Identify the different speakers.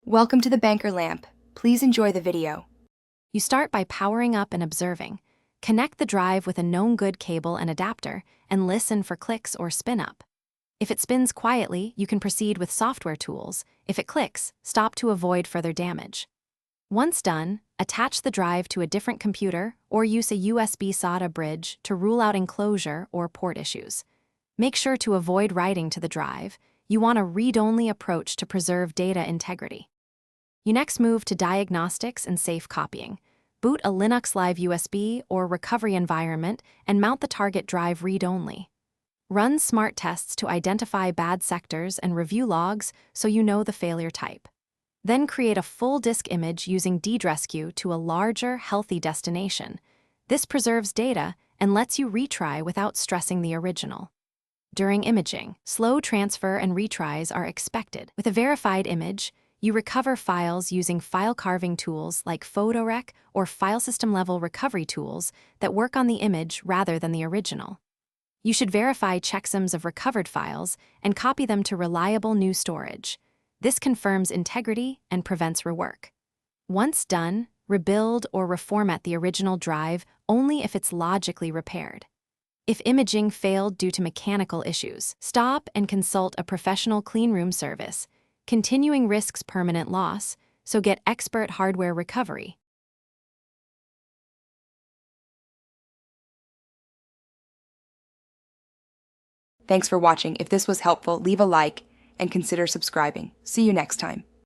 Speaker 1: Welcome to the Banker Lamp. Please enjoy the video.
Speaker 2: You start by powering up and observing. Connect the drive with a known good cable and adapter and listen for clicks or spin up. If it spins quietly, you can proceed with software tools. If it clicks, stop to avoid further damage. Once done, attach the drive to a different computer or use a USB SATA bridge to rule out enclosure or port issues. Make sure to avoid writing to the drive. You want a read-only approach to preserve data integrity. You next move to diagnostics and safe copying. Boot a Linux Live USB or recovery environment and mount the target drive read-only. Run smart tests to identify bad sectors and review logs so you know the failure type. Then create a full disk image using DDrescue to a larger, healthy destination. This preserves data and lets you retry without stressing the original. During imaging, slow transfer and retries are expected. With a verified image, you recover files using file carving tools like PhotoRec or file system-level recovery tools that work on the image rather than the original. You should verify checksums of recovered files and copy them to reliable new storage. This confirms integrity and prevents rework. Once done, rebuild or reformat the original drive only if it's logically repaired. If imaging failed due to mechanical issues, stop and consult a professional cleanroom service. Continuing risks permanent loss, so get expert hardware recovery.
Speaker 1: Thanks for watching. If this was helpful, leave a like and consider subscribing. See you next time.